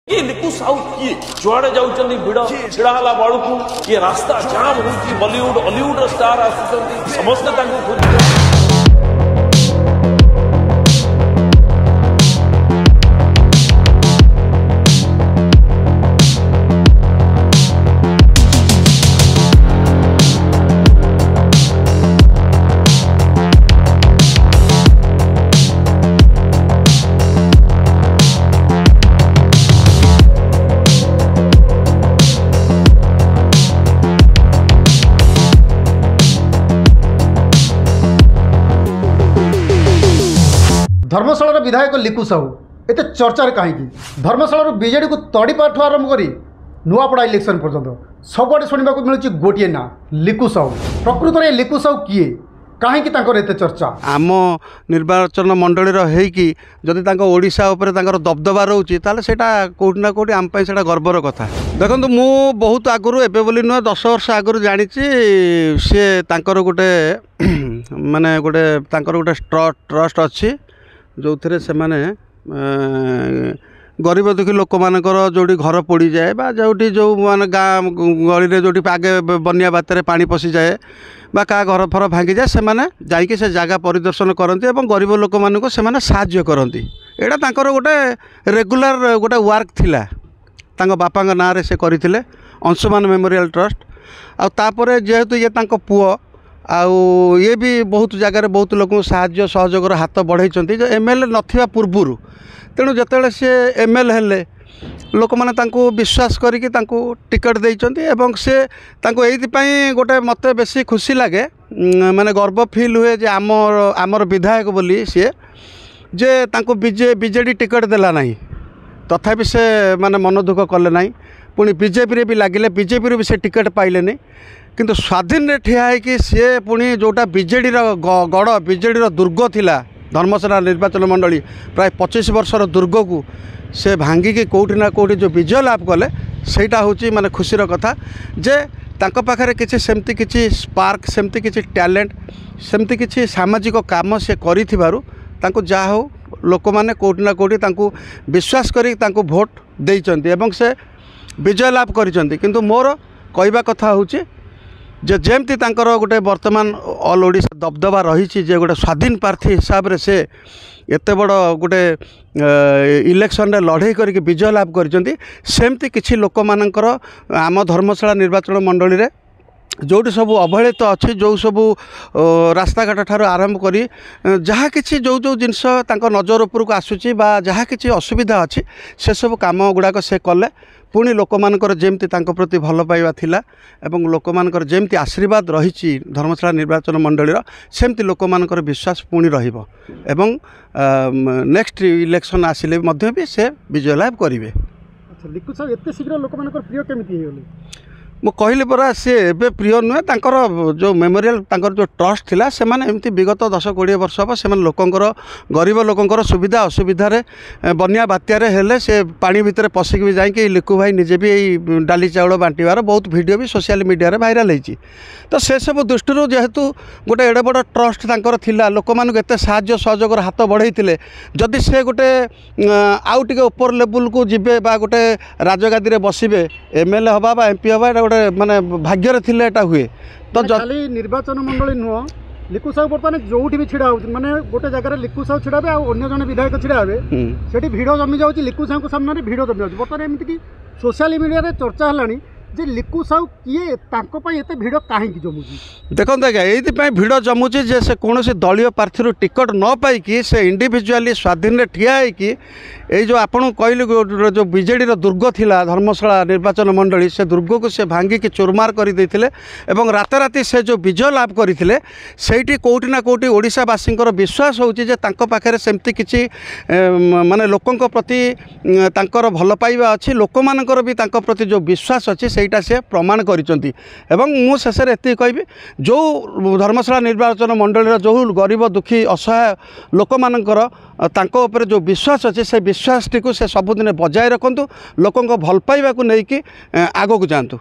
ये लिकु साहू किए जुआड़े जाउचंदी भिड़ छिड़ाला बाळुकु ये रास्ता जाम होची बॉलीवुड हॉलीवुड स्टार आसुचंदी समस्त तांको खोज धर्मशाला विधायक लिकु साहू एत चर्चार कहीं धर्मशाला बीजेडी को तड़ीपाठ आरंभ कर नुआपड़ा इलेक्शन पर्यंत सबुआड़े शुणा मिलूँ गोटे ना लिकु साहू। प्रकृत में लिकु साहू किए कहीं एत चर्चा आम निर्वाचन मंडली होगी जदि ओडिशा उपरे दबदबा रोचे सेटा कौटि ना कौटि आम से गर्वर कथा। देखो मु बहुत आगु एबे बोली नुह 10 वर्ष आगु जानी सी गोटे माने गोटे ट्रस्ट अच्छी जो थे से माने गरीब दुखी लोक मानकर जोटी घर पोड़ी जाए बा जोटी जो माने गाँ गली जोटी आगे बनिया बात्यारे पानी पशि जाए बा का घर फर भांगी जाए से माने जाइके से जगह परिदर्शन करती और गरीब लोक मानक से माने साहाय्य करती। एटा तांकर गोटे रेगुलर गोटे वर्क थिला तांको बापा नाँ रे से करथिले अंशुमान मेमोरियल ट्रस्ट आ तापरे जेहेतु ये तांको पुओ आउ ये भी बहुत जगार बहुत लोक साहाय्य सहयोगर हाथ बढ़ाई जो एमएलए नथिबा पूर्वरु तेणु जिते सी एमएलए हेले लोक मैंने विश्वास करिक टिकट देइचंती एवं से ये गोटे मत बेसी खुशी लगे माने गर्व फील हुए जे आमर विधायक बोली सी जे बीजेडी टिकट देला नहीं तथापि से माने मन दुख कले ना पुणी बीजेपी रे भी लगिले बीजेपी भी से टिकट पाइले नहीं किंतु स्वाधीन रे ठिया है कि सी पुणी जोटा बीजेडी गड़ बीजेडी दुर्ग थिला धर्मशाला निर्वाचन मंडली प्राय 25 वर्षर दुर्ग को से भांगिकी कौटि ना कौटि जो विजय लाभ कले सेटा होची माने खुशीर कथा जे तांको पाखरे किछि सेमती किछि स्पार्क सेमती किछि टैलेंट सेमती किछि सामाजिक काम से करिथिबारु तांको जा हो लोक माने कौटि ना कौटि तांको विश्वास करी तांको भोट देइचंती एवं से विजय लाभ करिचंती। किंतु मोर कहवा कथा होची जे जेमती तांकर गोटे वर्तमान ऑल ओडिशा दबदबा रही जे गोटे स्वाधीन प्रार्थी हिसाब से एते बड़ गोटे इलेक्शन रे लड़ाई करके विजय लाभ करचंती सेमती किछि लोक मानकर आम धर्मशाला निर्वाचन मंडली रे जोटी सब अवहेलित अच्छी जो सब रास्ताघाट ठार आरंभ करी जहाँ किसी जो जो जिनस नजर उपरक आसूची बा जहाँ किसी असुविधा अच्छी से सब काम गुड़ाक से कले पुणी लोक मानकर जेमती तांको प्रति भल पाइबा थिला एवं लोक मानकर जेमती आशीर्वाद रही धर्मशाला निर्वाचन मंडली सेमती लोक मानकर विश्वास पुणी रहिबो एवं नेक्स्ट इलेक्शन आसिले मध्य भी से विजय लाभ करेंगे। अच्छा लिकु साहब एते शीघ्र लोक मानकर प्रिय केमिति हेगले मु कहली परा सी एबे प्रिय नुहे तांकर जो मेमोरियल तांकर जो ट्रस्ट थिला से माने एमती विगत 10-20 वर्ष हम से लोकंकर गरीब लोकंकर सुविधा असुविधा बनिया बात्यारे हेले से पानी भितर पशिक भी जाइए लिकु भाई निजे भी डाली चाउल बांटार बहुत वीडियो भी सोशल मीडिया रे भाइराल होती तो से सब दृष्टि जेहेतु गोटे एडे बड़ ट्रस्ट तांकर थिला लोक मानक एते साहाय्य सहयोगर हाथ बढ़ाई जदि से गोटे आउ टिके ऊपर लेवल को जिबे बा गोटे राजगादी रे बसिबे एमएलए हवा बा एमपी हवा माने भाग्य थिले एटा हुए तो खाली निर्वाचन मंडली नुह लिकु साहू बर्तमान जो भी छिड़ा हो माने गोटे जगह लिकु साहू छिड़ा और अन्य जन विधायक छिड़ा से भिड़ जमी जाऊँगी लिकु साहू सामने भिड़ जमी जाऊँगी बर्तमान एमती सोशल मीडिया रे चर्चा है जे लिकु साहू किए एत भिड़ कहीं जमुची देखो आज्ञा ये भिड़ जमुची जे से कौन दलीय प्रार्थी टिकट न पाई से इंडिविजुअली स्वाधीन रे ठिया है जो आपन कहली जो बीजेडी दुर्ग थिला धर्मशाला निर्वाचन मंडली से दुर्ग को से भांगिकी चुरमार कर देथिले एवं राताराति से जो विजय लाभ करथिले सेठी कोउटी ना कोउटी ओडिशावासी विश्वास होउची जे तांको पाखरे सेमती किछि माने लोकंक प्रति तांकर भल पाइबा अछि लोक मानकर भी तांको प्रति जो विश्वास अछि सेटा से प्रमाण करिसंती एवं मु शेष रे एति कहबी जो धर्मशाला निर्वाचन मंडली जो गरीब दुखी असहाय लोक मानकर तांको ऊपर जो विश्वास अच्छे से विश्वास टी से सबुदिन बजाय रखु लोकों भल पाइबा को लेकिन आगो को जातु।